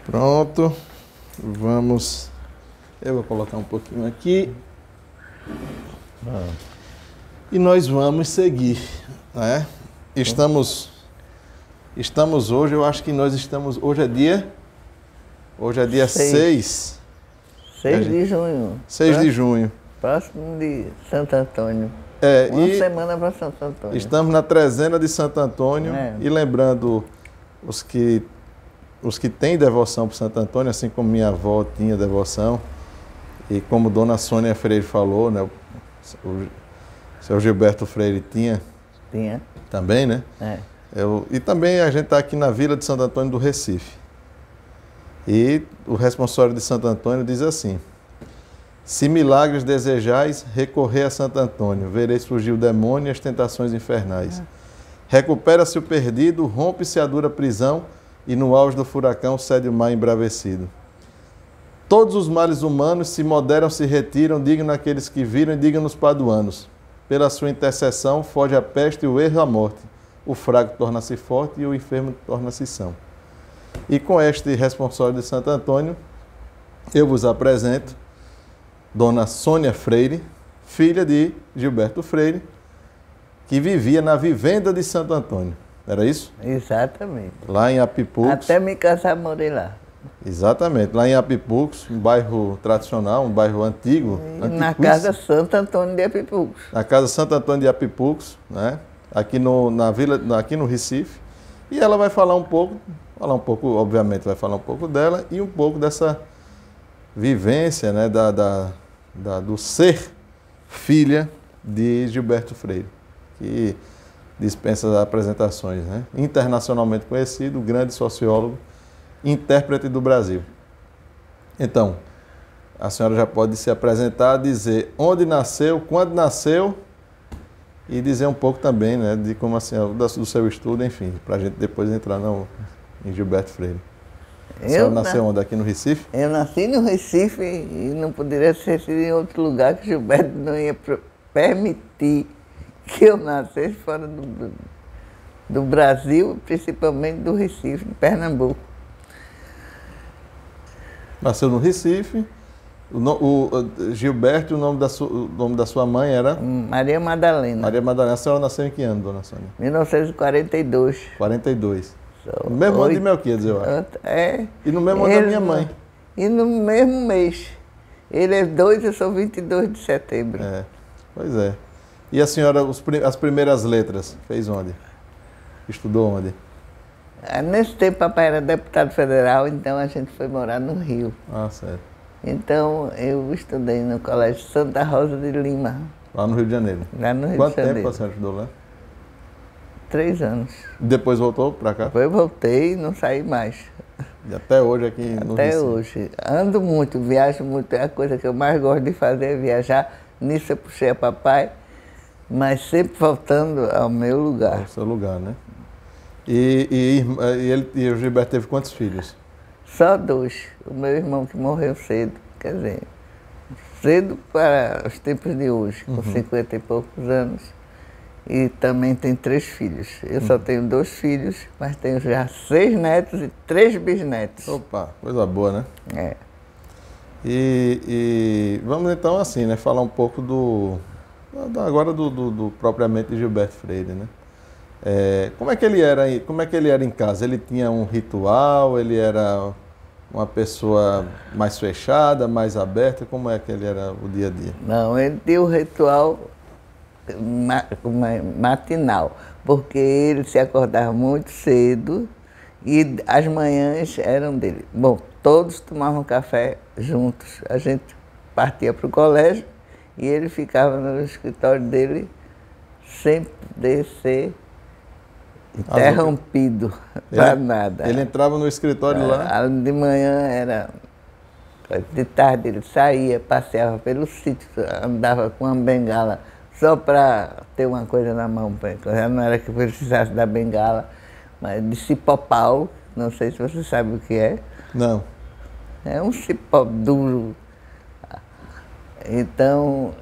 Pronto. Vamos. Eu vou colocar um pouquinho aqui. E nós vamos seguir, né? Estamos hoje, eu acho que nós estamos. Hoje é dia 6. 6 de junho. 6 de junho. Próximo de Santo Antônio. Uma semana para Santo Antônio. Estamos na trezena de Santo Antônio. E lembrando os que têm devoção para Santo Antônio, assim como minha avó tinha devoção, e como Dona Sônia Freire falou, né? O seu Gilberto Freire tinha também, né? E também a gente está aqui na Vila de Santo Antônio do Recife. E o responsório de Santo Antônio diz assim: se milagres desejais, recorrer a Santo Antônio, vereis fugir o demônio e as tentações infernais. Recupera-se o perdido, rompe-se a dura prisão, e no auge do furacão cede o mar embravecido. Todos os males humanos se moderam, se retiram, digam aqueles que viram e digam nos paduanos. Pela sua intercessão foge a peste e o erro a morte. O fraco torna-se forte e o enfermo torna-se são. E com este responsório de Santo Antônio, eu vos apresento Dona Sônia Freire, filha de Gilberto Freire, que vivia na vivenda de Santo Antônio. Era isso? Exatamente. Lá em Apipucos. Até me casar, morei lá. Exatamente. Lá em Apipucos, um bairro tradicional, um bairro antigo. Na Casa Santo Antônio de Apipucos. Na Casa Santo Antônio de Apipucos, né? Aqui no Recife. E ela vai falar um pouco, obviamente vai falar um pouco dela e um pouco dessa vivência, né, do ser filha de Gilberto Freire, que dispensa as apresentações, né? Internacionalmente conhecido, grande sociólogo, intérprete do Brasil. Então, a senhora já pode se apresentar, dizer onde nasceu, quando nasceu e dizer um pouco também, né, de como assim, do seu estudo, enfim, para a gente depois entrar em Gilberto Freire. A senhora nasceu onde? Aqui no Recife? Eu nasci no Recife e não poderia ser em outro lugar, que Gilberto não ia permitir que eu nascesse fora do Brasil, principalmente do Recife, de Pernambuco. Nasceu no Recife. Gilberto, o nome da sua mãe era? Maria Madalena. Maria Madalena. A senhora nasceu em que ano, Dona Sônia? 1942. 42. No mesmo ano de Melquiades, eu acho. E no mesmo ano da minha mãe. E no mesmo mês. Ele é 2, eu sou 22 de setembro. Pois é. E a senhora, as primeiras letras, fez onde? Estudou onde? Nesse tempo, papai era deputado federal, então a gente foi morar no Rio. Ah, certo. Então, eu estudei no Colégio Santa Rosa de Lima. Lá no Rio de Janeiro? Lá no Rio Quanto de Janeiro. tempo a senhora estudou lá? 3 anos. Depois voltou para cá? Depois voltei e não saí mais. E até hoje aqui no Até Recife? hoje. Ando muito, viajo muito. A coisa que eu mais gosto de fazer é viajar. Nisso eu puxei a papai, mas sempre voltando ao meu lugar. Ao seu lugar, né? E o Gilberto teve quantos filhos? Só 2. O meu irmão que morreu cedo, quer dizer, cedo para os tempos de hoje, com 50 e poucos anos. E também tem 3 filhos. Eu só tenho 2 filhos, mas tenho já 6 netos e 3 bisnetos. Opa, coisa boa, né? É. E vamos então assim, né, falar um pouco agora do propriamente de Gilberto Freire, né? Como é que ele era em casa? Ele tinha um ritual? Ele era uma pessoa mais fechada, mais aberta? Como é que ele era o dia a dia? Não, ele tinha o ritual matinal, porque ele se acordava muito cedo e as manhãs eram dele. Bom, todos tomavam café juntos. A gente partia para o colégio e ele ficava no escritório dele sem poder ser interrompido para nada. Ele entrava no escritório lá? De manhã era... De tarde ele saía, passeava pelo sítio, andava com uma bengala só para ter uma coisa na mão. Já não era que precisasse da bengala, mas de cipó-pau, não sei se você sabe o que é. Não. É um cipó duro. Então,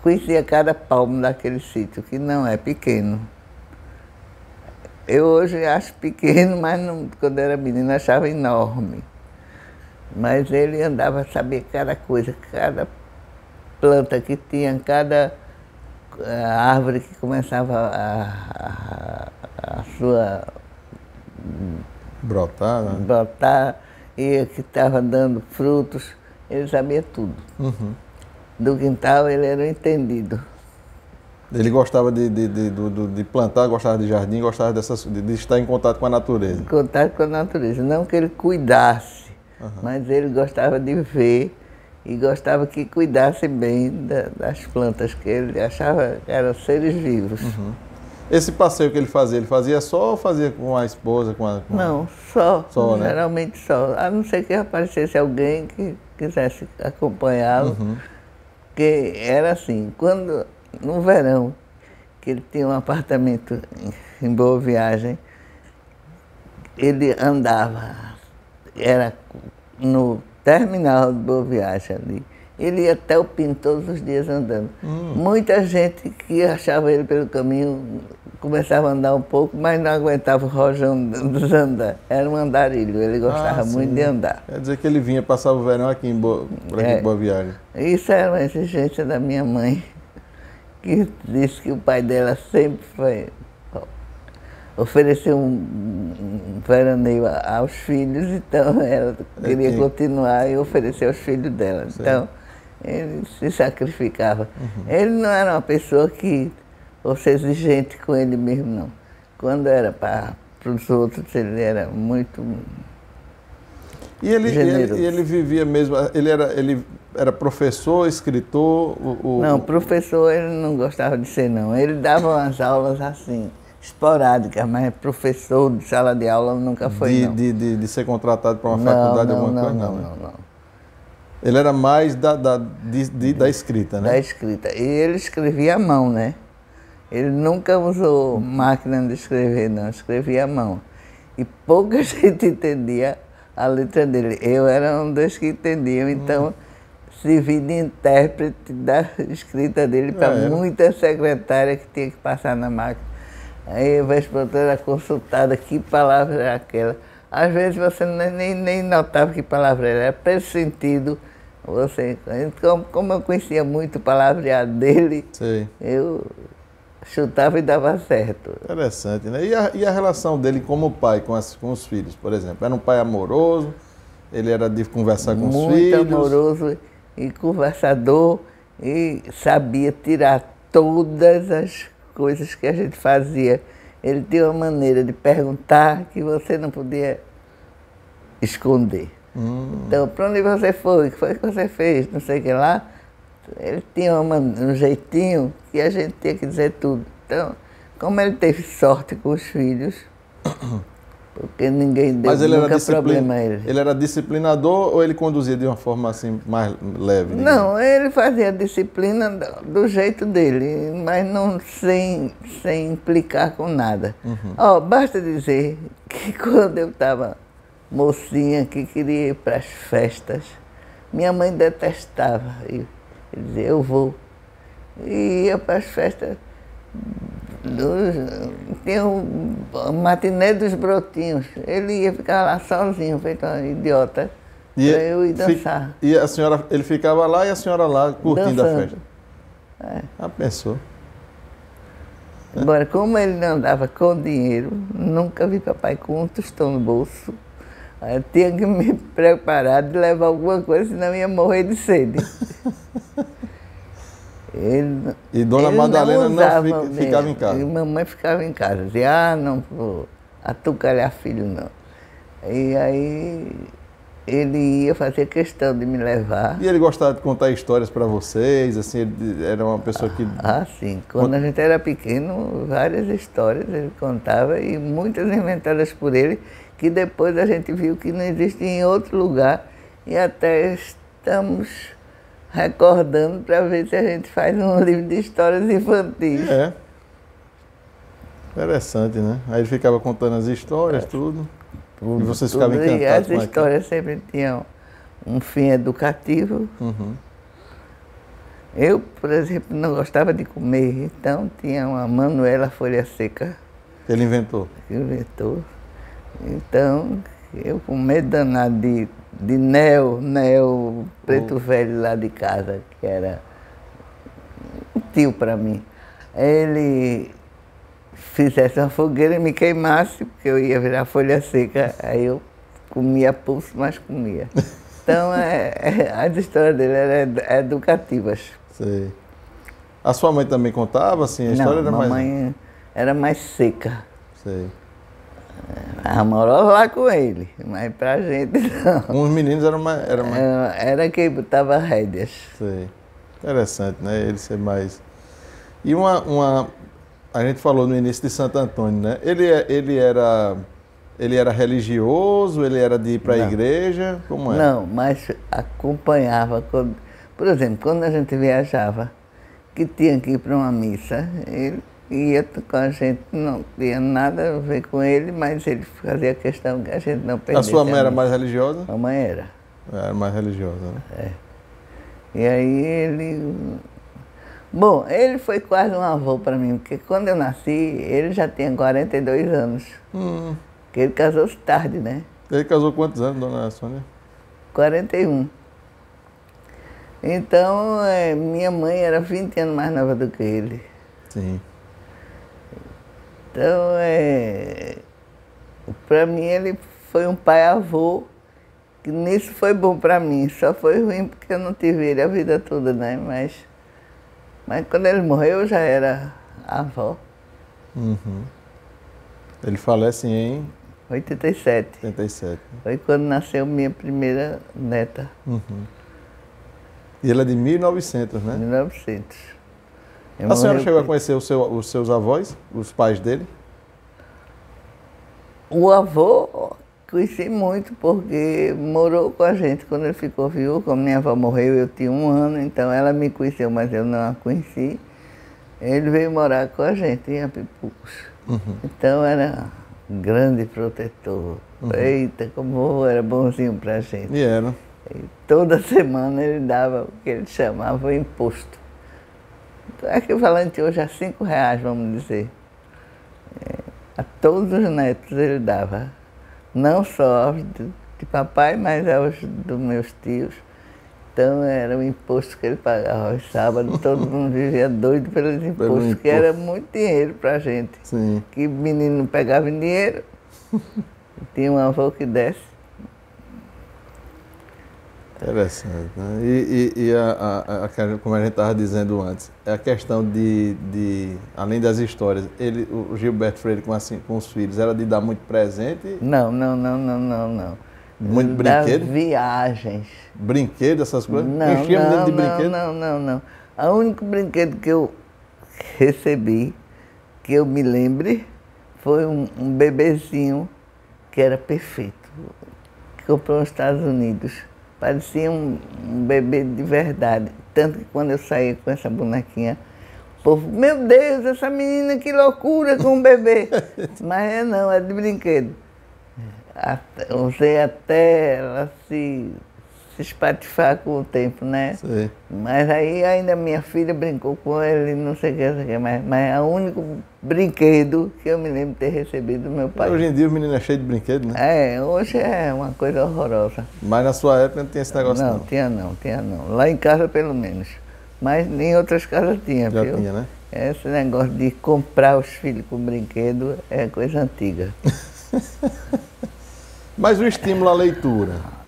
conhecia cada palmo daquele sítio, que não é pequeno. Eu hoje acho pequeno, mas não, quando era menina achava enorme. Mas ele andava a saber cada coisa, cada planta que tinha, cada árvore que começava a sua brotar e que estava dando frutos, ele sabia tudo. Uhum. Do quintal ele era o entendido. Ele gostava de plantar, gostava de jardim, gostava de estar em contato com a natureza. Em contato com a natureza. Não que ele cuidasse, mas ele gostava de ver e gostava que cuidasse bem das plantas, que ele achava que eram seres vivos. Uhum. Esse passeio que ele fazia só ou fazia com a esposa? Não, só né? Geralmente só. A não ser que aparecesse alguém que quisesse acompanhá-lo. Porque era assim, quando no verão, que ele tinha um apartamento em Boa Viagem, ele andava, era no terminal de Boa Viagem ali. Ele ia até o Pino todos os dias andando. Muita gente que achava ele pelo caminho começava a andar um pouco, mas não aguentava o rojão dos andar. Era um andarilho, ele gostava muito de andar. Quer dizer que ele vinha, passava o verão aqui em Boa Viagem. Isso era uma exigência da minha mãe, que disse que o pai dela sempre ofereceu um veraneio aos filhos, então ela queria continuar e oferecer aos filhos dela. Sim. Então, ele se sacrificava. Ele não era uma pessoa que fosse exigente com ele mesmo, não. Quando era para os outros, ele era muito generoso. E ele vivia mesmo, ele era professor, escritor? Não, professor ele não gostava de ser, não. Ele dava umas aulas assim, esporádicas, mas professor de sala de aula nunca foi, não. De ser contratado para uma faculdade, alguma coisa? Não. Ele era mais da escrita, né? Da escrita. E ele escrevia à mão, né? Ele nunca usou máquina de escrever, não. Escrevia à mão. E pouca gente entendia a letra dele. Eu era um dos que entendiam, então servi de intérprete da escrita dele para muita secretária que tinha que passar na máquina. Aí a vez-por-outra era consultada que palavra era aquela. Às vezes você nem notava que palavra era pelo sentido. Como eu conhecia muito o palavreado dele, sim, eu chutava e dava certo. Interessante, né? E a relação dele como pai com os filhos, por exemplo? Era um pai amoroso? Ele era de conversar com os filhos? Muito amoroso e conversador, e sabia tirar todas as coisas que a gente fazia. Ele tinha uma maneira de perguntar que você não podia esconder. Então, para onde você foi? O que foi que você fez? Não sei o que lá. Ele tinha um jeitinho que a gente tinha que dizer tudo. Então, como ele teve sorte com os filhos, porque ninguém deu nunca problema a ele. Ele era disciplinador ou ele conduzia de uma forma assim mais leve? Não, ele fazia disciplina do jeito dele, mas não sem implicar com nada. Basta dizer que quando eu estava mocinha que queria ir para as festas, minha mãe detestava. Ele dizia, eu vou. E ia para as festas. Tinha o matiné dos brotinhos. Ele ia ficar lá sozinho, feito uma idiota, para eu ir dançar. E a senhora, ele ficava lá e a senhora lá curtindo dançando a festa? Pensou. Agora, como ele não andava com dinheiro, nunca vi papai com um tostão no bolso. Eu tinha que me preparar de levar alguma coisa, senão eu ia morrer de sede. E Dona Madalena não ficava em casa? E mamãe ficava em casa. Dizia, não vou atucalhar filho, não. E aí ele ia fazer questão de me levar. E ele gostava de contar histórias para vocês? Assim, ele era uma pessoa que... Sim. Quando a gente era pequeno, várias histórias ele contava, e muitas inventadas por ele, que depois a gente viu que não existia em outro lugar, e até estamos recordando para ver se a gente faz um livro de histórias infantis. Interessante, né? Aí ele ficava contando as histórias, tudo. E vocês ficavam encantados? E as histórias sempre tinham um fim educativo. Eu, por exemplo, não gostava de comer, então tinha uma Manuela folha seca Ele inventou? Inventou. Então, eu com medo danado de Nel, preto velho lá de casa, que era um tio para mim. Ele fizesse uma fogueira e me queimasse, porque eu ia virar folha seca, aí eu comia pulso, mas comia. Então, as histórias dele eram educativas. Sei. A sua mãe também contava, assim, a história era mais... Não, a mãe era mais seca. Sei. Ela morou lá com ele, mas pra gente não. Os meninos eram mais... Era quem botava rédeas. Sei. Interessante, né? Ele ser mais... E a gente falou no início de Santo Antônio, né? Ele era religioso, ele era de ir para a igreja, como era? Não, mas acompanhava. Por exemplo, quando a gente viajava, que tinha que ir para uma missa, ele ia com a gente, não tinha nada a ver com ele, mas ele fazia questão que a gente não perdesse. A sua mãe era mais religiosa? A mãe era. Era mais religiosa, né? É. E aí ele... Bom, ele foi quase um avô para mim, porque quando eu nasci, ele já tinha 42 anos. Porque ele casou-se tarde, né? Ele casou quantos anos, dona Sônia? 41. Então, minha mãe era 20 anos mais nova do que ele. Sim. Então, para mim, ele foi um pai-avô, que nisso foi bom para mim. Só foi ruim porque eu não tive ele a vida toda, né? Mas quando ele morreu, eu já era avó. Uhum. Ele falece em... 87. 87. Foi quando nasceu minha primeira neta. Uhum. E ele é de 1900, né? 1900. A senhora chegou a conhecer os seus avós, os pais dele? O avô conheci muito, porque morou com a gente quando ele ficou viúvo. Como minha avó morreu, eu tinha 1 ano, então ela me conheceu, mas eu não a conheci. Ele veio morar com a gente em Apipucos. Uhum. Então era um grande protetor. Uhum. Eita, como o vô era bonzinho pra gente. E era. E toda semana ele dava o que ele chamava o imposto. Então, equivalente hoje a R$5, vamos dizer. A todos os netos ele dava. Não só aos de papai, mas aos dos meus tios. Então era o imposto que ele pagava aos sábados. Todo mundo vivia doido pelos impostos, que era muito dinheiro pra gente. Sim. Que menino não pegava em dinheiro. Tinha um avô que desse. Interessante, né? Como a gente estava dizendo antes, é a questão além das histórias, o Gilberto Freire com os filhos, era de dar muito presente? Não. Muito brinquedo? Das viagens. Brinquedo, essas coisas? Não. O único brinquedo que eu recebi, que eu me lembre, foi um bebezinho que era perfeito, que comprou nos Estados Unidos. Parecia um bebê de verdade. Tanto que quando eu saía com essa bonequinha, o povo, meu Deus, essa menina, que loucura com um bebê. Mas não, é de brinquedo. Usei até ela se espatifar com o tempo, né? Sim. Mas aí ainda minha filha brincou com ele, não sei o que, mas é o único brinquedo que eu me lembro de ter recebido do meu pai. Hoje em dia o menino é cheio de brinquedo, né? Hoje é uma coisa horrorosa. Mas na sua época não tinha esse negócio não? Tinha não. Lá em casa pelo menos. Mas em outras casas tinha, já viu? Tinha, né? Esse negócio de comprar os filhos com brinquedo é coisa antiga. Mas o estímulo à leitura...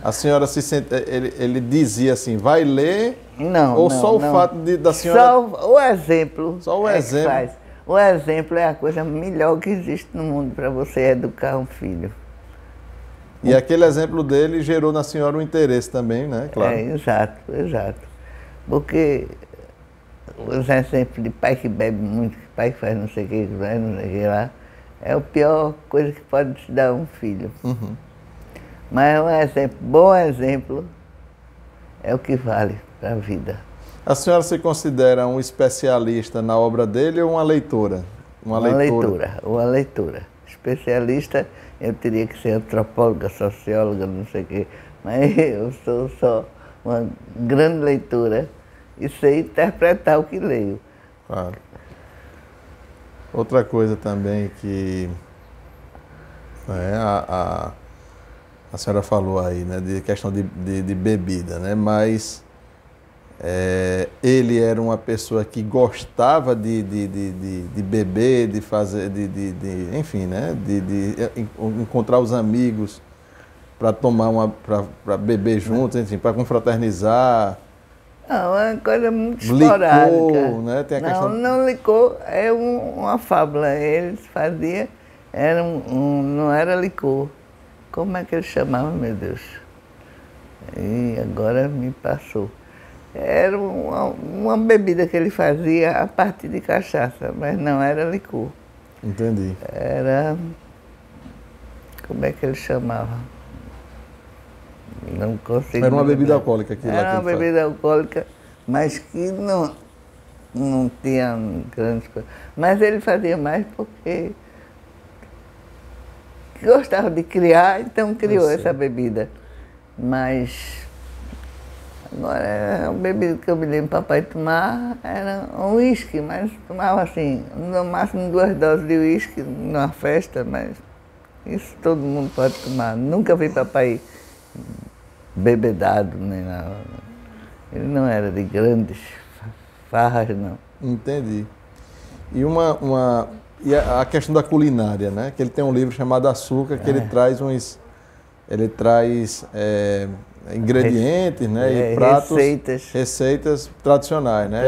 A senhora se sente, ele dizia assim, vai ler? Não. Ou só o fato da senhora... Só o exemplo. Só o exemplo. Faz. O exemplo é a coisa melhor que existe no mundo para você educar um filho. E aquele exemplo dele gerou na senhora um interesse também, né? Claro. Exato. Porque os exemplos de pai que bebe muito, pai que faz não sei o que lá, é a pior coisa que pode te dar um filho. Uhum. Mas um exemplo, bom exemplo, é o que vale para a vida. A senhora se considera um especialista na obra dele ou uma leitora? Uma leitora. Especialista, eu teria que ser antropóloga, socióloga, não sei o quê. Mas eu sou só uma grande leitora e sei interpretar o que leio. Claro. Outra coisa também que a senhora falou aí, né, de questão de bebida, né, mas ele era uma pessoa que gostava de beber, de fazer, enfim, né, de encontrar os amigos para tomar para beber juntos, enfim, para confraternizar. Não, é uma coisa muito esporádica. Licor, né? Tem a questão... Não, licor é uma fábula. Eles faziam, não era licor. Como é que eles chamavam, meu Deus? E agora me passou. Era uma bebida que ele fazia a partir de cachaça, mas não era licor. Entendi. Era... Como é que ele chamava? Não consigo. Era uma bebida alcoólica aquilo lá. Era uma bebida alcoólica, mas que não tinha grandes coisas. Mas ele fazia mais porque gostava de criar, então criou essa bebida. Mas agora a bebida que eu me lembro papai tomar era um uísque, mas tomava assim, no máximo 2 doses de uísque numa festa, mas isso todo mundo pode tomar. Nunca vi papai bebedado, nem nada. Ele não era de grandes farras, não. Entendi. E e a questão da culinária, né? Que ele tem um livro chamado Açúcar, que ele traz ingredientes, né? E pratos, receitas tradicionais, né?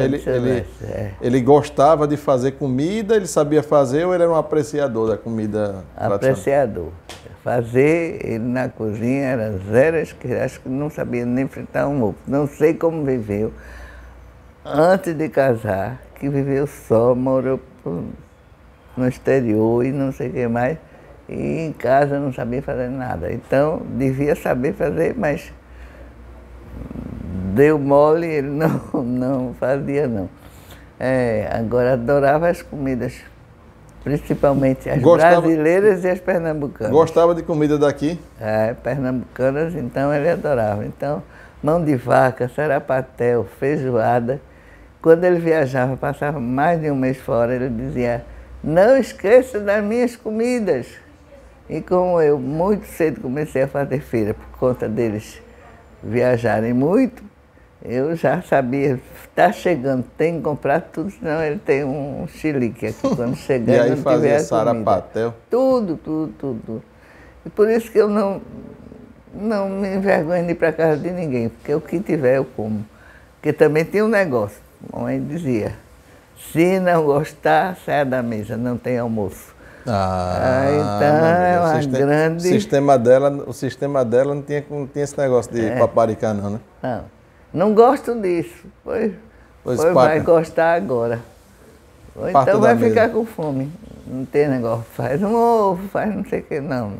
Ele gostava de fazer comida, ele sabia fazer ou ele era um apreciador da comida tradicional? Apreciador. Fazer, ele na cozinha era zero, acho que não sabia nem fritar um ovo. Não sei como viveu. Antes de casar, que viveu só, morou no exterior e não sei o que mais. E em casa não sabia fazer nada. Então, devia saber fazer, mas deu mole, ele não fazia, não. Agora, adorava as comidas, principalmente as brasileiras e as pernambucanas. Gostava de comida daqui? Pernambucanas, então ele adorava. Então, mão de vaca, sarapatel, feijoada. Quando ele viajava, passava mais de um mês fora, ele dizia: não esqueça das minhas comidas. E como eu muito cedo comecei a fazer feira, por conta deles viajarem muito, eu já sabia, está chegando, tem que comprar tudo, senão ele tem um chilique aqui quando chegar. E aí fazia sarapatel? Tudo. E por isso que eu não me envergonho de ir para casa de ninguém, porque o que tiver eu como. Porque também tinha um negócio, a mãe dizia: se não gostar, saia da mesa, não tem almoço. Então é uma grande... O sistema dela não tinha esse negócio de paparicar, não, né? Não gosto disso, pois vai gostar agora. Ou então vai ficar com fome. Não tem negócio, faz um ovo, faz não sei o que, não.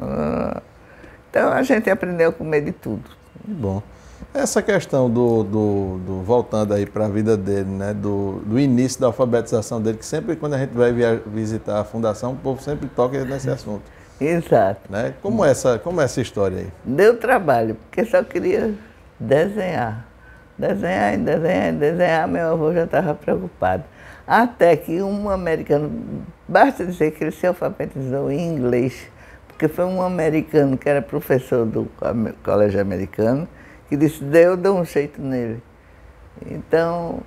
Então a gente aprendeu a comer de tudo. Bom. Essa questão voltando aí para a vida dele, né, do início da alfabetização dele, que sempre quando a gente vai visitar a fundação, o povo sempre toca nesse assunto. Exato. Né? Como é essa história aí? Deu trabalho, porque só queria desenhar. Desenhar, meu avô já estava preocupado. Até que um americano, basta dizer que ele se alfabetizou em inglês, porque foi um americano que era professor do colégio americano, que disse: eu dou um jeito nele. Então,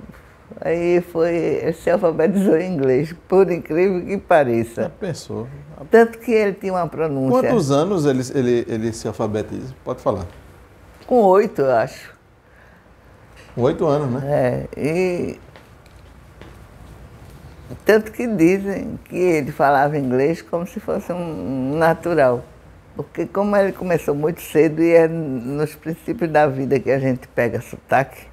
aí ele se alfabetizou em inglês, por incrível que pareça. Já pensou. Tanto que ele tinha uma pronúncia... Quantos anos ele se alfabetiza? Pode falar. Com 8, eu acho. Com 8 anos, né? E tanto que dizem que ele falava inglês como se fosse um natural. Porque como ele começou muito cedo e é nos princípios da vida que a gente pega sotaque,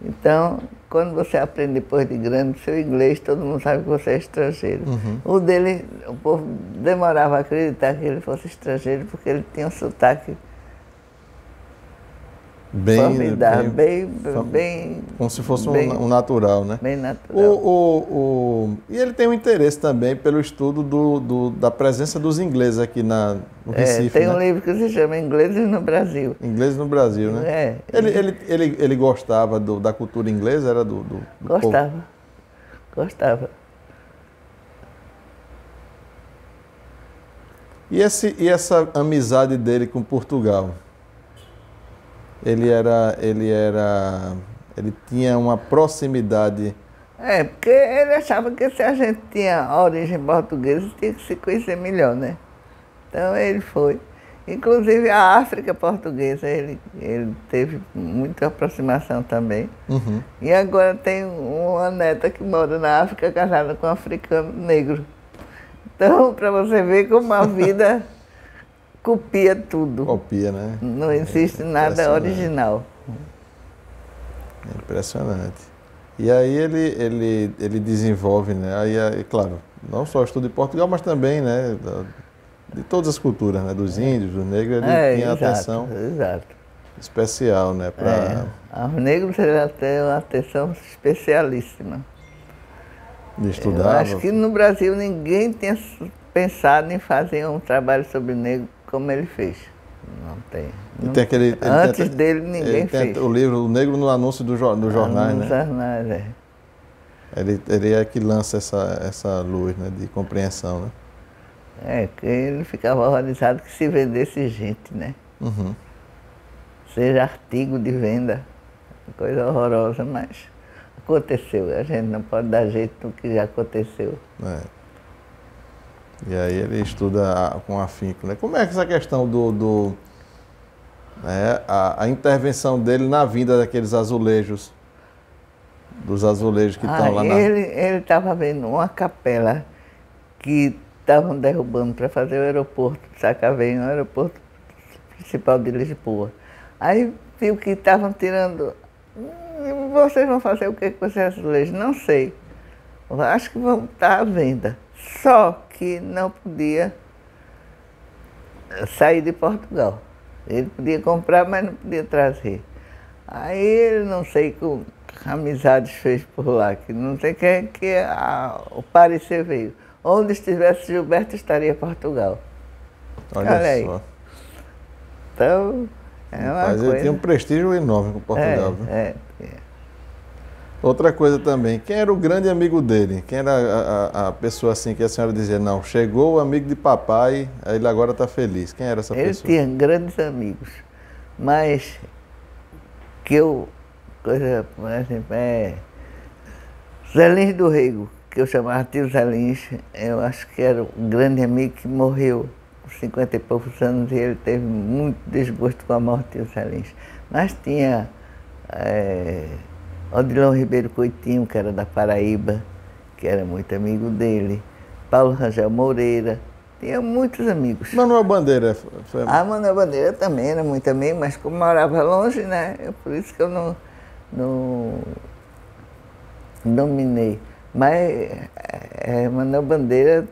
então, quando você aprende depois de grande, seu inglês, todo mundo sabe que você é estrangeiro. O dele, o povo demorava a acreditar que ele fosse estrangeiro, porque ele tinha um sotaque bem como se fosse um natural, né? Bem natural. E ele tem um interesse também pelo estudo da presença dos ingleses aqui no Recife. Tem um livro que se chama Ingleses no Brasil. Ingleses no Brasil, né? Ele gostava da cultura inglesa? Era do Gostava. Povo? Gostava. E essa amizade dele com Portugal? Ele tinha uma proximidade. Porque ele achava que se a gente tinha origem portuguesa, tinha que se conhecer melhor, né? Então ele foi. Inclusive a África portuguesa, ele teve muita aproximação também. Uhum. E agora tem uma neta que mora na África, casada com um africano negro. Então, para você ver como a vida copia tudo. Copia, né? Não existe nada original. É impressionante. E aí ele desenvolve, né? Aí, claro, não só o estudo de Portugal, mas também, né, de todas as culturas, né? Dos índios, dos negros, ele tinha atenção especial, né? Os negros têm uma atenção especialíssima. De estudar. Eu acho que no Brasil ninguém tinha pensado em fazer um trabalho sobre negro como ele fez. Não tem. Antes dele ninguém fez. O livro O Negro no Anúncio dos Jornais, né? Nos jornais, Ele é que lança essa luz, né, de compreensão, né? Que ele ficava horrorizado que se vendesse gente, né? Uhum. Seja artigo de venda, coisa horrorosa, mas aconteceu. A gente não pode dar jeito no que já aconteceu. E aí ele estuda com afinco, né? Como é que essa questão a intervenção dele na vinda daqueles azulejos, dos azulejos que estão lá na... Ele estava vendo uma capela que estavam derrubando para fazer o aeroporto de Sacavém, o aeroporto principal de Lisboa. Aí viu que estavam tirando... Vocês vão fazer o que com esses azulejos? Não sei. Acho que vão estar à venda. Só que não podia sair de Portugal. Ele podia comprar, mas não podia trazer. Aí ele, não sei que amizades fez por lá, que não sei quem que o parecer veio. Onde estivesse Gilberto, estaria Portugal. Olha aí. Só. Então, é uma coisa... Ele tinha um prestígio enorme com Portugal. Outra coisa também, quem era o grande amigo dele? Quem era a pessoa assim que a senhora dizia, não, chegou o amigo de papai, aí ele agora está feliz. Quem era essa pessoa? Ele tinha grandes amigos, mas por exemplo, Zé Lins do Rego, que eu chamava tio Zé Lins, eu acho que era um grande amigo que morreu com 50 e poucos anos e ele teve muito desgosto com a morte de Zé Lins. Mas tinha... Odilon Ribeiro Coitinho, que era da Paraíba, que era muito amigo dele. Paulo Rangel Moreira, tinha muitos amigos. Manuel Bandeira? Manuel Bandeira também era muito amigo, mas como morava longe, né? Por isso que eu não dominei. Mas Manuel Bandeira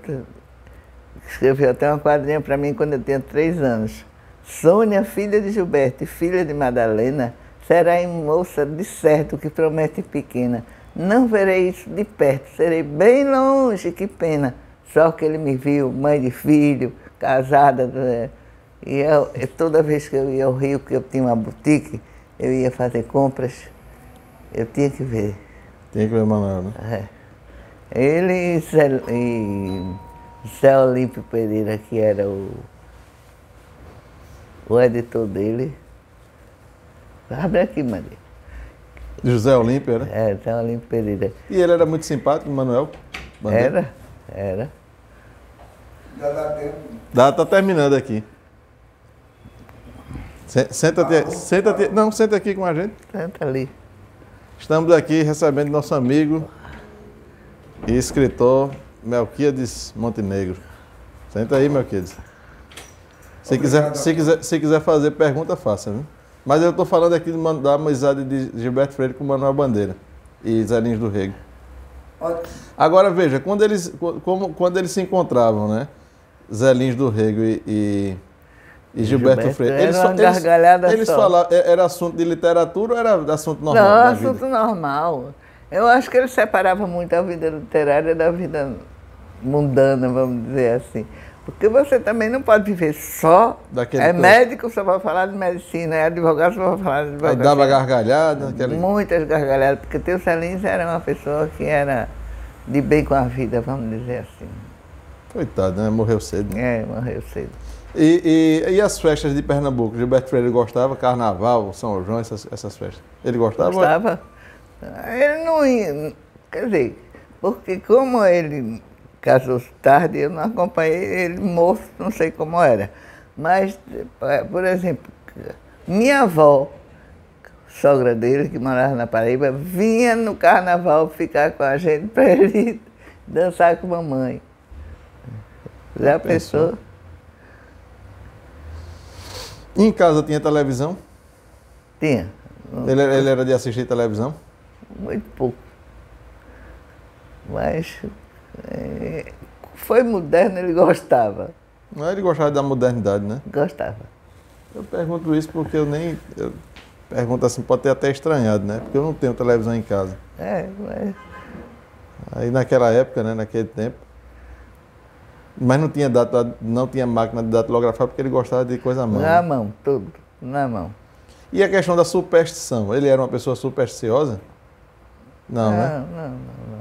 escreveu até uma quadrinha para mim quando eu tinha 3 anos. Sônia, filha de Gilberto e filha de Madalena, será em moça de certo que promete pequena. Não verei isso de perto, serei bem longe, que pena. Só que ele me viu, mãe de filho, casada. E toda vez que eu ia ao Rio, que eu tinha uma boutique, eu ia fazer compras, eu tinha que ver. Tinha que ver Manuel, né? Ele e Zé Olímpio Pereira, que era o editor dele. Abre aqui, Maria. José Olímpio, era? José Olímpio Pereira. E ele era muito simpático, Manuel? Era. Já dá tempo. Tá terminando aqui. Senta-te. Não, senta aqui com a gente. Senta ali. Estamos aqui recebendo nosso amigo e escritor Melquíades Montenegro. Senta aí, Melquíades. Se quiser fazer pergunta, faça, viu? Mas eu estou falando aqui da amizade de Gilberto Freire com Manuel Bandeira e Zé Lins do Rego. Agora veja, quando eles se encontravam, né? Zé Lins do Rego e Gilberto Freire, eles falavam, era assunto de literatura ou era assunto normal? Não, assunto normal. Eu acho que eles separavam muito a vida literária da vida mundana, vamos dizer assim. Porque você também não pode viver só. Médico, só vai falar de medicina, advogado, só vai falar de advocacia. Aí dava gargalhada? Muitas gargalhadas, porque teu Zé Lins era uma pessoa que era de bem com a vida, vamos dizer assim. Coitado, né? Morreu cedo, né? É, morreu cedo. E as festas de Pernambuco? Gilberto Freire gostava? Carnaval, São João, essas festas? Ele gostava? Gostava. Ele não ia, quer dizer, porque como ele casou-se tarde, eu não acompanhei ele moço, não sei como era. Mas, por exemplo, minha avó, sogra dele, que morava na Paraíba, vinha no carnaval ficar com a gente para ele dançar com a mamãe. Já pensou? E em casa tinha televisão? Tinha. Ele era de assistir televisão? Muito pouco. Mas foi moderno, ele gostava. Não, ele gostava da modernidade, né? Gostava. Eu pergunto isso porque eu pergunto assim, pode ter até estranhado, né? Porque eu não tenho televisão em casa. Mas... Aí naquela época, né, naquele tempo. Mas não tinha máquina de datilografar porque ele gostava de coisa à mão. Na né? mão, tudo, na mão. E a questão da superstição? Ele era uma pessoa supersticiosa? Não, né? Não.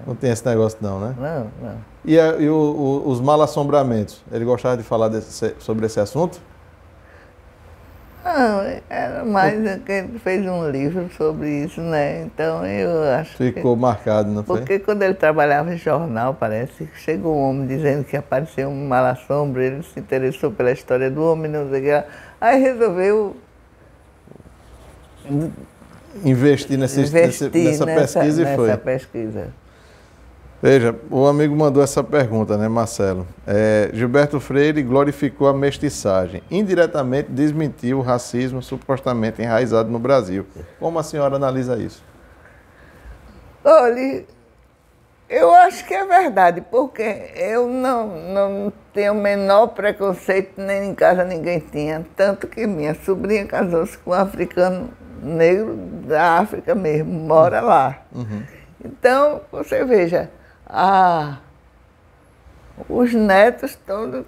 Não tem esse negócio não, né? Não. E os mal-assombramentos? Ele gostava de falar sobre esse assunto? Não, era mais que ele fez um livro sobre isso, né? Então eu acho Ficou marcado, não foi? Porque quando ele trabalhava em jornal, parece que chegou um homem dizendo que apareceu um mal-assombro, ele se interessou pela história do homem, não sei o que lá. Aí resolveu investir nessa pesquisa e foi. Nessa pesquisa. Veja, o amigo mandou essa pergunta, né, Marcelo? Gilberto Freire glorificou a mestiçagem. Indiretamente desmentiu o racismo supostamente enraizado no Brasil. Como a senhora analisa isso? Olha, eu acho que é verdade, porque eu não tenho o menor preconceito, nem em casa ninguém tinha. Tanto que minha sobrinha casou-se com um africano negro da África mesmo, mora lá. Uhum. Então, você veja, os netos todos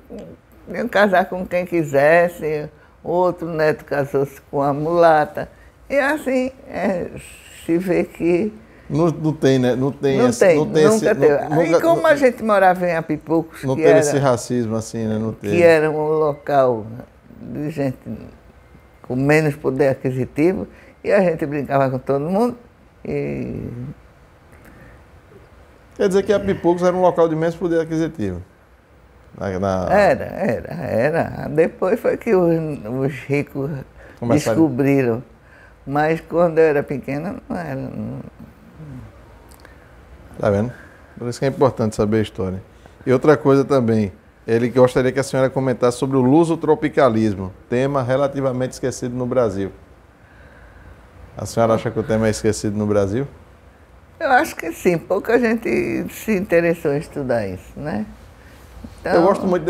iam casar com quem quisesse, outro neto casou-se com a mulata. E assim, se vê que... Não tem, né? Não tem nunca teve. Nunca, como a gente morava em Apipucos, não teve esse racismo assim, né? Não teve. Que era um local de gente com menos poder aquisitivo, e a gente brincava com todo mundo. Quer dizer que Apipucos era um local de menos poder aquisitivo? Era. Depois foi que os ricos descobriram. Mas quando eu era pequena, não era. Tá vendo? Por isso que é importante saber a história. E outra coisa também, ele gostaria que a senhora comentasse sobre o lusotropicalismo, tema relativamente esquecido no Brasil. A senhora acha que o tema é esquecido no Brasil? Eu acho que sim, pouca gente se interessou em estudar isso, né? Então, eu gosto muito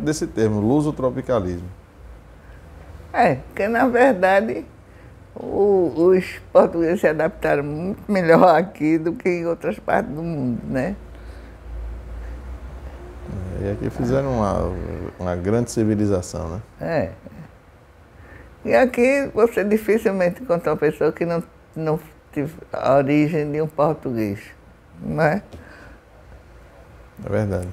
desse termo, lusotropicalismo. Porque na verdade os portugueses se adaptaram muito melhor aqui do que em outras partes do mundo, né? E aqui fizeram uma grande civilização, né? E aqui você dificilmente encontra uma pessoa que não tive a origem de um português, não é? É verdade.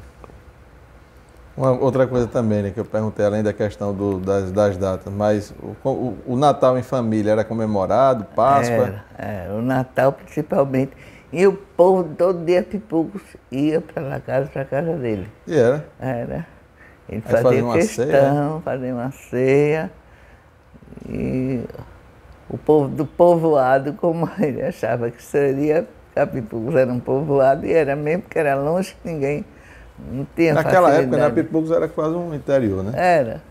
Outra coisa também, né, que eu perguntei, além da questão das datas, mas o Natal em família era comemorado, Páscoa? Era, o Natal principalmente. E o povo todo dia Apipucos ia para a casa dele. E era? Era. Ele fazia questão, fazia uma ceia. E o povo do povoado, como ele achava que seria, Apipucos era um povoado, e era mesmo, porque era longe que ninguém não tinha naquela época, né, Apipucos era quase um interior, né? Era.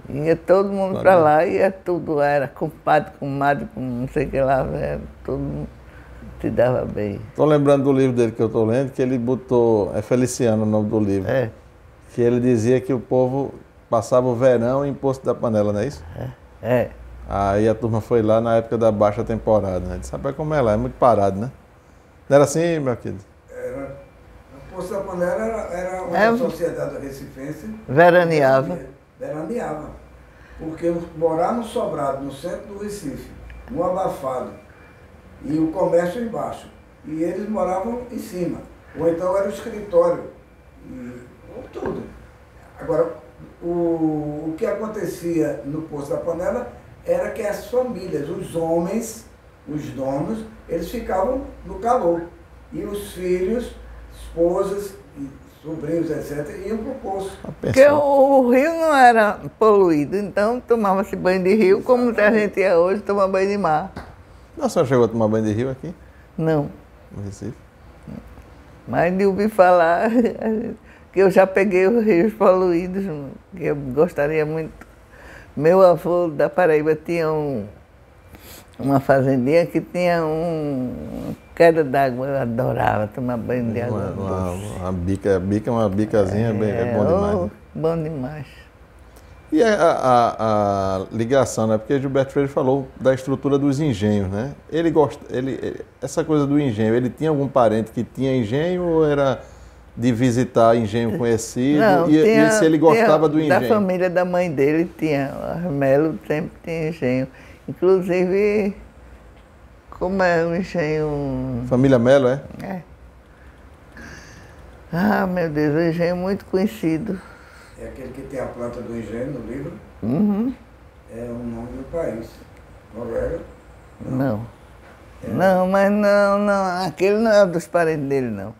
Ia todo mundo para lá, tudo era compadre, comadre, com não sei o que lá, todo mundo se dava bem. Estou lembrando do livro dele que eu estou lendo, que ele botou, Feliciano o nome do livro, que ele dizia que o povo passava o verão em Poço da Panela, não é isso? Aí a turma foi lá na época da baixa temporada, né? Disse, rapaz, como é lá? É muito parado, né? Não era assim, meu querido? Poço da Panela era uma sociedade recifense. Veraneava. Porque morar no Sobrado, no centro do Recife, no abafado, e o comércio embaixo. E eles moravam em cima. Ou então era o escritório. Tudo. Agora, o que acontecia no Poço da Panela era que as famílias, os homens, os donos, eles ficavam no calor. E os filhos, esposas, sobrinhos, etc., iam para o poço. Porque o rio não era poluído, então tomava-se banho de rio, como a gente ia hoje tomar banho de mar. A senhora chegou a tomar banho de rio aqui? Não. No Recife? Mas de ouvir falar que eu já peguei os rios poluídos, que eu gostaria muito. Meu avô da Paraíba tinha uma fazendinha que tinha uma queda d'água, eu adorava tomar banho de água. Uma bica, uma bicazinha é bom demais. Né? Bom demais. E a ligação, né? Porque Gilberto Freire falou da estrutura dos engenhos, né? Essa coisa do engenho, ele tinha algum parente que tinha engenho ou era de visitar engenho conhecido? Não, e se ele gostava do engenho? Da família da mãe dele tinha, Armelo sempre tinha engenho. Inclusive, como é o engenho... Família Melo, é? É. Ah, meu Deus, o engenho muito conhecido. É aquele que tem a planta do engenho no livro. Uhum. É o nome do país. Noruega? Não. Não, mas não. Aquele não é dos parentes dele, não.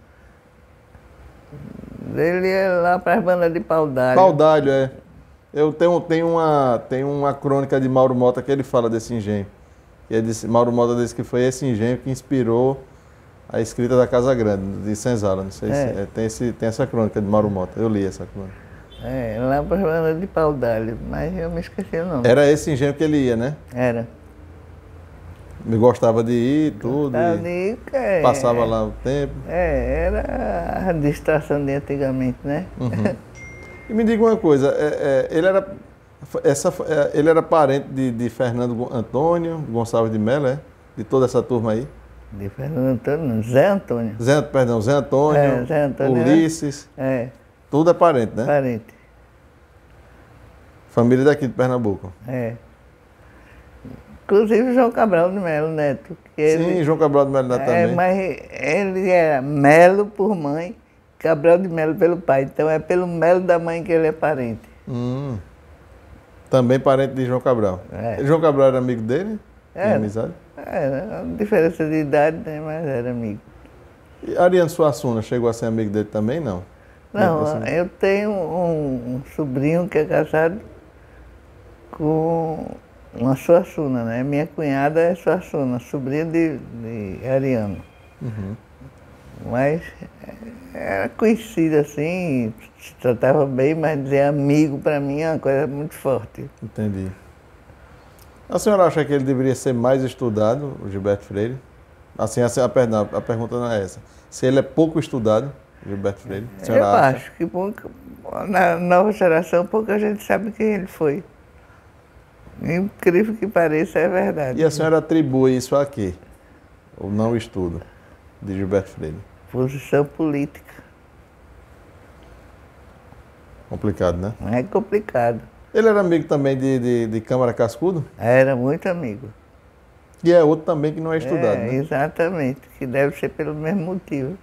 Ele é lá para as bandas de Paudalho. Paudalho, é. Eu tenho uma crônica de Mauro Mota que ele fala desse engenho. Mauro Mota disse que foi esse engenho que inspirou a escrita da Casa Grande, de Senzala. Não sei se tem essa crônica de Mauro Mota. Eu li essa crônica. Lá para as bandas de Paudalho, mas eu me esqueci o nome. Era esse engenho que ele ia, né? Era. Ele gostava de ir, tudo. Passava lá o tempo. Era a distração de antigamente, né? Uhum. E me diga uma coisa, ele era parente de Fernando Antônio Gonçalves de Melo, é? De toda essa turma aí? De Fernando Antônio, não, Zé Antônio. Zé Antônio, Zé Antônio, Ulisses. Tudo é parente, né? Parente. Família daqui de Pernambuco. Inclusive João Cabral de Melo Neto. Sim, João Cabral de Melo Neto também. Mas ele era Melo por mãe, Cabral de Melo pelo pai. Então é pelo Melo da mãe que ele é parente. Também parente de João Cabral. João Cabral era amigo dele? Tinha amizade? Era diferença de idade, né? Mas era amigo. E Ariano Suassuna chegou a ser amigo dele também, não? Não, eu tenho um sobrinho que é casado com uma Suassuna, né? Minha cunhada é Suassuna, sobrinha de Ariano. Uhum. Mas era conhecida assim, se tratava bem, mas dizer amigo para mim é uma coisa muito forte. Entendi. A senhora acha que ele deveria ser mais estudado, o Gilberto Freire? Assim, a pergunta não é essa. Se ele é pouco estudado, Gilberto Freire, a senhora acha? Acho que na nova geração pouca gente sabe quem ele foi. Incrível que pareça, é verdade. E a senhora atribui isso a quê? O não estudo de Gilberto Freire? Posição política. Complicado, né? É complicado. Ele era amigo também de Câmara Cascudo? Era muito amigo. E é outro também que não é estudado, né? Exatamente, que deve ser pelo mesmo motivo.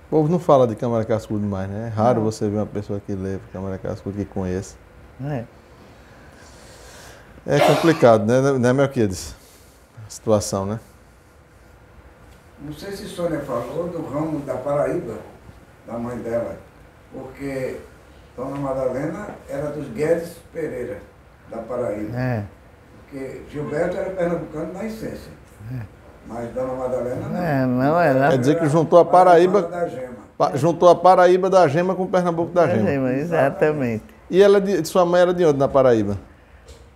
O povo não fala de Câmara Cascudo mais, né? É raro você ver uma pessoa que lê Câmara Cascudo, que conheça. É complicado, né, Melquiades? A situação, né? Não sei se Sônia falou do ramo da Paraíba, da mãe dela, porque Dona Madalena era dos Guedes Pereira, da Paraíba. Porque Gilberto era pernambucano na essência. Mas Dona Madalena não era. Quer dizer que juntou a Paraíba da Gema. Juntou a Paraíba da Gema com o Pernambuco da Gema. Exatamente. E ela sua mãe era de onde na Paraíba?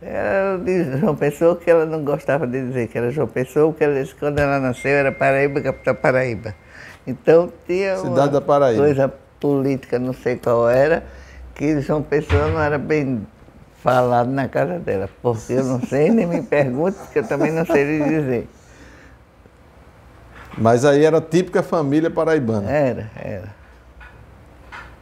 Era de João Pessoa, que ela não gostava de dizer que era João Pessoa, porque ela disse que quando ela nasceu era Paraíba, capital Paraíba. Então tinha Cidade da Paraíba. Coisa política, não sei qual era, que João Pessoa não era bem falado na casa dela, porque eu não sei, nem me pergunte, porque eu também não sei lhe dizer. Mas aí era típica família paraibana. Era.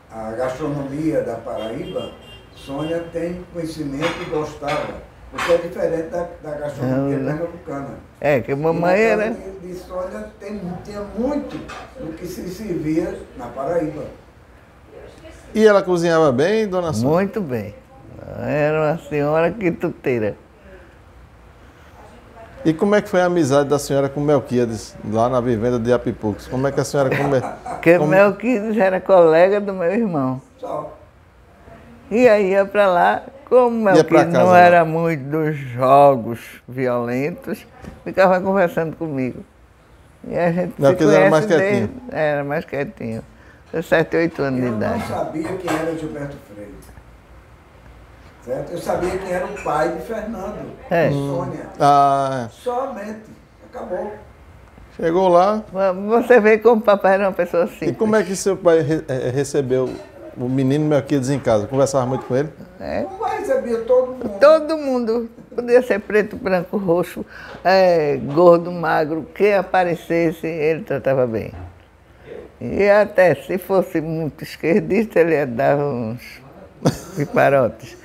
A gastronomia da Paraíba, Sônia tem conhecimento e gostava, porque é diferente da gastronomia pernambucana. Que a mamãe era... de Sônia tinha muito do que se servia na Paraíba. E ela cozinhava bem, dona Sônia? Muito bem. Era uma senhora quituteira. E como é que foi a amizade da senhora com Melquíades, lá na vivenda de Apipucos? Como é que a senhora Porque Melquíades era colega do meu irmão. Só. E aí ia para lá, como Melquíades não era muito dos jogos violentos, ficava conversando comigo. E a gente Melquíades era mais quietinho? Era mais quietinho. 7, 8 anos de idade. Eu não sabia quem era Gilberto Freire. Certo? Eu sabia quem era o pai de Fernando, Sônia. Ah. Somente. Acabou. Chegou lá. Você vê como o papai era uma pessoa simples. E como é que seu pai recebeu o menino Melquíades em casa? Conversava muito com ele? Como vai receber todo mundo? Todo mundo. Podia ser preto, branco, roxo, gordo, magro. Quem aparecesse, ele tratava bem. E até se fosse muito esquerdista, ele ia dar uns piparotes.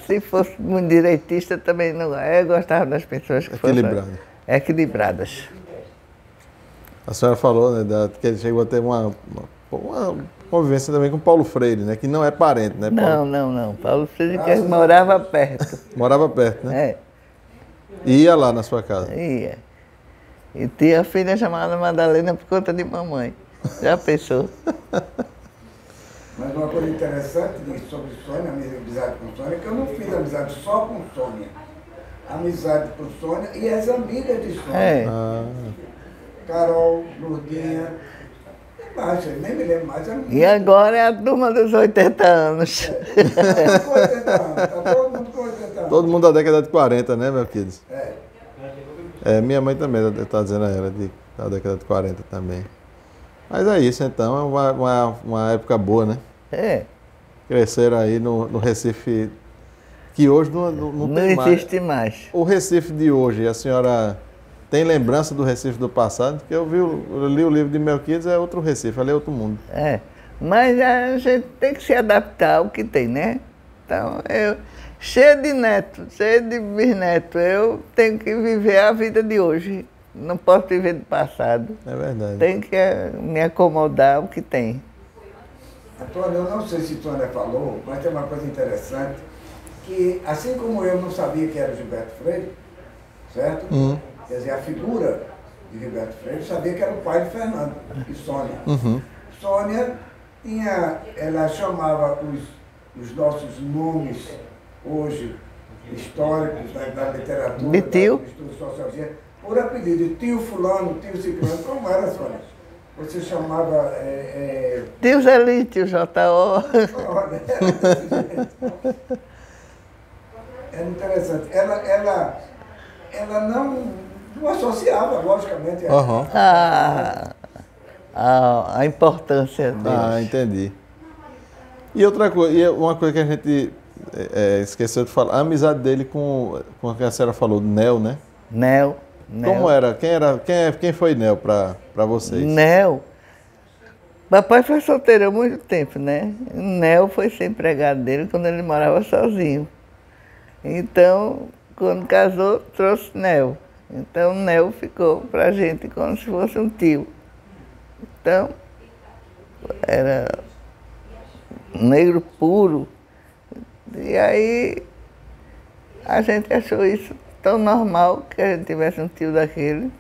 Se fosse muito direitista, também não. Eu gostava das pessoas que fossem equilibradas. A senhora falou, né, que ele chegou a ter uma convivência também com Paulo Freire, né? Que não é parente, né? Paulo? Não. Paulo Freire que morava perto. Morava perto, né? É. E ia lá na sua casa? Ia. E tinha a filha chamada Madalena por conta de mamãe. Já pensou? Mas uma coisa interessante sobre Sônia, a minha amizade com Sônia, é que eu não fiz amizade só com Sônia. Amizade com Sônia e as amigas de Sônia. Carol, Lourdinha, nem me lembro mais. E agora é a turma dos 80 anos. Tá todo mundo com 80 anos. Todo mundo da década de 40, né, Melquíades? Minha mãe também está dizendo a ela, da década de 40 também. Mas é isso, então, é uma época boa, né? Cresceram aí no Recife, que hoje não tem mais. Não existe mais. O Recife de hoje, a senhora tem lembrança do Recife do passado? Porque eu li o livro de Melquíades, é outro Recife, ali é outro mundo. Mas a gente tem que se adaptar ao que tem, né? Então, cheio de neto, cheio de bisneto, eu tenho que viver a vida de hoje. Não posso viver do passado. É verdade. Tem que me acomodar ao que tem. Antônio, eu não sei se Tônia falou, mas tem uma coisa interessante, que assim como eu não sabia que era Gilberto Freire, certo? Quer dizer, a figura de Gilberto Freire, eu sabia que era o pai de Fernando e Sônia. Sônia ela chamava os nossos nomes hoje históricos da literatura, de tio, da estudo de sociologia, por apelido, tio fulano, tio ciclano. Como era, Sônia? Você chamava... Tio Zeli, tio J.O. Era interessante. Ela não associava, logicamente. A importância deles. Entendi. E outra coisa, uma coisa que a gente esqueceu de falar, a amizade dele com a que a senhora falou, Nel, né? Nel. Como era? Quem foi Nel para vocês? Nel. Papai foi solteiro há muito tempo, né? Nel foi ser empregado dele quando ele morava sozinho. Então, quando casou, trouxe Nel. Então, Nel ficou pra gente como se fosse um tio. Então, era negro puro. E aí, a gente achou isso tão normal que a gente tivesse um tio daquele.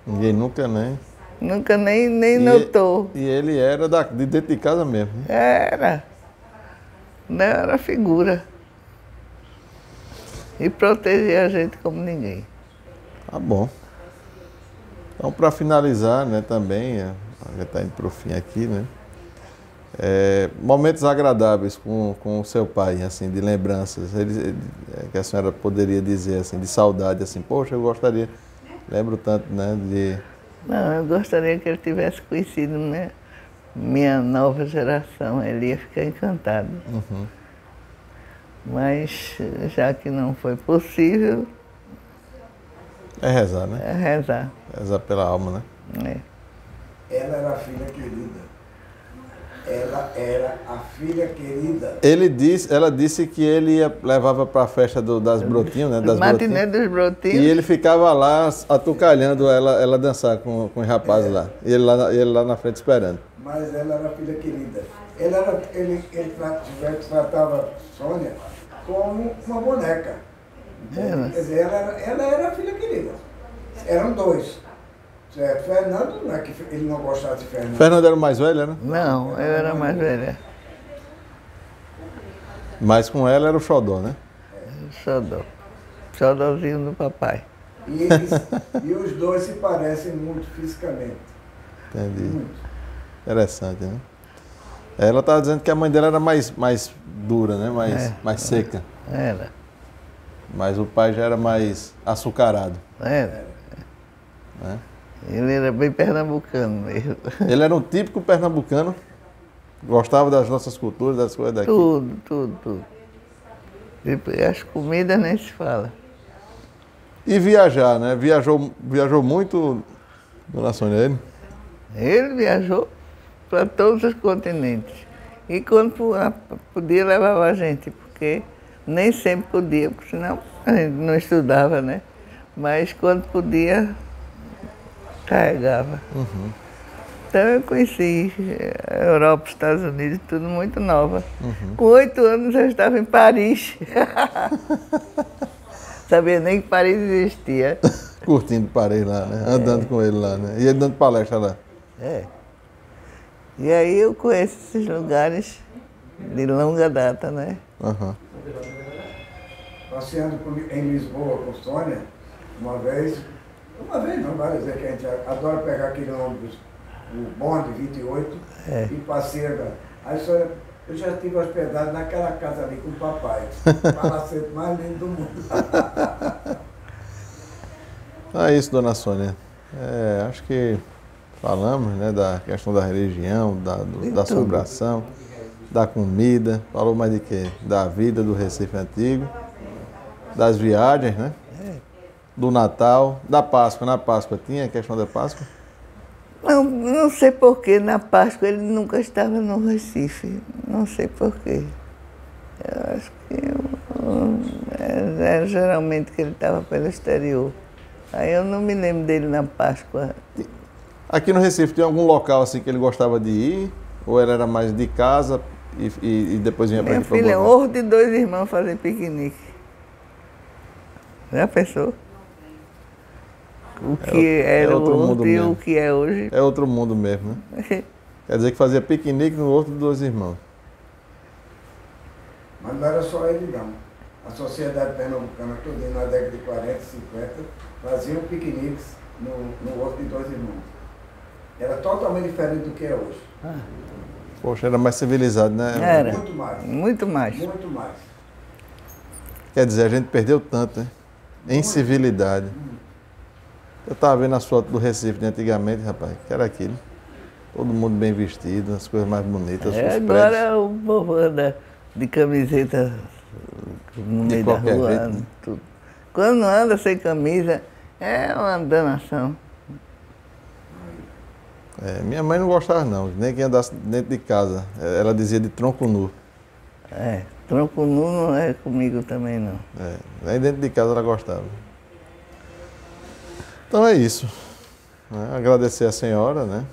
Ninguém nunca nem notou. E ele era de dentro de casa mesmo. Era. Não era figura. E protegia a gente como ninguém. Tá bom. Então, para finalizar, né, também, já está indo para o fim aqui, né? Momentos agradáveis com o seu pai, assim, de lembranças, que a senhora poderia dizer, assim, de saudade, assim, poxa, eu gostaria, lembro tanto, né, de... Não, eu gostaria que ele tivesse conhecido, né, minha nova geração, ele ia ficar encantado. Mas, já que não foi possível... É rezar, né? É rezar. Rezar pela alma, né? Ela era a filha querida. Ela era a filha querida. Ela disse que ele levava para a festa das Brotinhos, né? Das Matiné dos Brotinhos. E ele ficava lá atucalhando ela dançar com os rapazes lá. E ele lá na frente esperando. Mas ela era a filha querida. Ele tratava Sônia como uma boneca. Quer dizer, ela era a filha querida. Eram dois. Certo? Fernando, não é que ele não gostava de Fernando. Fernando era o mais velho, né? Não, eu era mais velha. Mas com ela era o xodó, né? Xodó. Xodózinho do papai. E os dois se parecem muito fisicamente. Entendi. Muito. Interessante, né? Ela estava dizendo que a mãe dela era mais dura, né? Mais seca. Era. Mas o pai já era mais açucarado. Era. Né? Ele era bem pernambucano mesmo. Ele era um típico pernambucano, gostava das nossas culturas, das coisas daqui. Tudo. E as comidas nem se fala. E viajar, né? Viajou muito, dona Sônia, ele? Ele viajou para todos os continentes. E quando podia, levava a gente, porque nem sempre podia, porque senão a gente não estudava, né? Mas quando podia, carregava. Uhum. Então eu conheci a Europa, os Estados Unidos, tudo muito nova. Uhum. Com 8 anos eu estava em Paris. Sabia nem que Paris existia. Curtindo Paris lá, né? Andando com ele lá, né? E ele dando palestra lá. É. E aí eu conheço esses lugares de longa data, né? Uhum. Passeando em Lisboa com Sônia, uma vez não, várias vezes, que a gente adora pegar aquele ônibus, o bonde 28, e passeia. Aí Sônia, eu já estive hospedado naquela casa ali com o papai, o palacete mais lindo do mundo. É isso, dona Sônia. Acho que falamos, né, da questão da religião, da assombração, da comida, falou mais de quê? Da vida do Recife Antigo, das viagens, né? Do Natal, da Páscoa. Na Páscoa tinha a questão da Páscoa? Não sei porquê, na Páscoa ele nunca estava no Recife, não sei porquê. Eu acho que era geralmente que ele estava pelo exterior. Aí eu não me lembro dele na Páscoa. Aqui no Recife tem algum local assim que ele gostava de ir? Ou ele era mais de casa e depois vinha para aqui? Minha filha, Horto de 2 irmãos fazer piquenique. Já pensou? O que era o Horto e o que é hoje? É outro mundo mesmo, né? Quer dizer que fazia piquenique no Horto de 2 irmãos. Mas não era só ele não. A sociedade pernambucana toda na década de 40, 50, faziam piqueniques no Horto de 2 irmãos. Era totalmente diferente do que é hoje. Poxa, era mais civilizado, né? Era. Muito mais. Muito mais. Muito mais. Quer dizer, a gente perdeu tanto, né? Em civilidade. Eu estava vendo as fotos do Recife de antigamente, rapaz, que era aquilo. Todo mundo bem vestido, as coisas mais bonitas. Agora o povo anda de camiseta no meio da rua. Jeito, né? Tudo. Quando anda sem camisa, é uma danação. Minha mãe não gostava não, nem que andasse dentro de casa. Ela dizia de tronco nu. Tronco nu não é comigo também não. Nem dentro de casa ela gostava. Então é isso. Agradecer a senhora, né?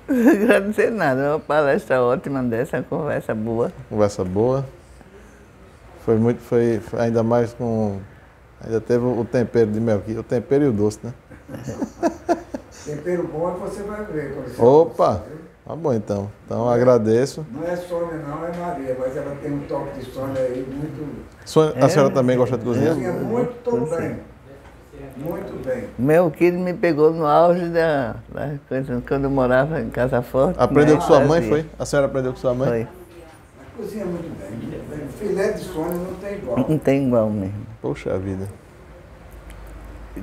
Agradecer nada, é uma palestra ótima dessa, uma conversa boa. Conversa boa. Foi ainda mais com... Ainda teve o tempero de mel aqui, o tempero e o doce, né? Tempero bom é que você vai ver. Opa! Tá bom então. Então agradeço. Não é Sônia não, é Maria, mas ela tem um toque de Sônia aí muito... A senhora também gosta de cozinhar? Cozinha muito bem. Muito bem. Meu filho me pegou no auge da coisa, quando eu morava em Casa Forte. Aprendeu com sua mãe, foi? A senhora aprendeu com sua mãe? Foi. Cozinha muito bem. Filé de Sônia não tem igual. Não tem igual mesmo. Poxa vida.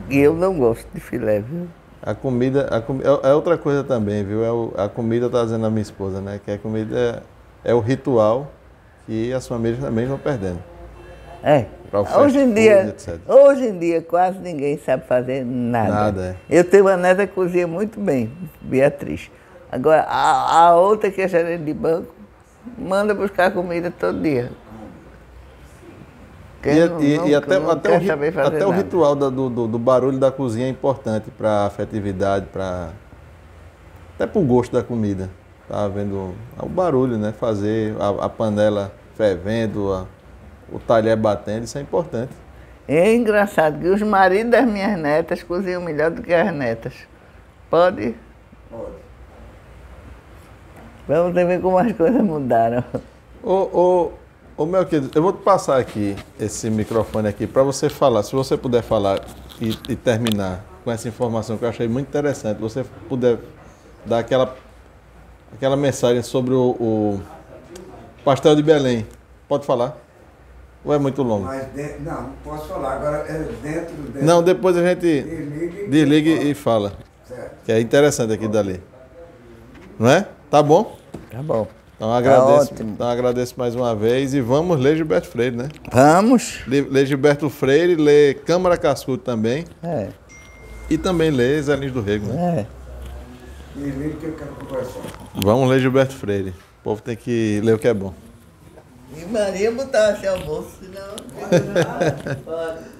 E eu não gosto de filé, viu? A comida é outra coisa também, viu? A comida, tá dizendo a minha esposa, né? Que a comida é o ritual que as famílias também vão perdendo. Hoje em dia quase ninguém sabe fazer nada. Nada, Eu tenho uma neta que cozinha muito bem, Beatriz. Agora, a outra que é gerente de banco, manda buscar comida todo dia. Até o ritual do barulho da cozinha é importante para a afetividade, até para o gosto da comida. Estava vendo o barulho, né? Fazer a panela fervendo, o talher batendo, isso é importante. É engraçado que os maridos das minhas netas cozinham melhor do que as netas. Pode? Pode. Vamos ver como as coisas mudaram. Ô meu querido, eu vou te passar aqui esse microfone aqui para você falar. Se você puder falar e terminar com essa informação que eu achei muito interessante, você puder dar aquela mensagem sobre o pastel de Belém. Pode falar? Ou é muito longo? Mas não posso falar. Agora é dentro. Não, depois a gente desliga e fala. Certo. Que é interessante aqui dali. Não é? Tá bom? Tá bom. Então Ótimo. agradeço mais uma vez e vamos ler Gilberto Freire, né? Vamos. Ler Gilberto Freire, ler Câmara Cascudo também. É. E também ler Zé Lins do Rego, né? É. Desliga que eu quero conversar. Vamos ler Gilberto Freire. O povo tem que ler o que é bom. E Maria botar esse almoço, senão... Pode.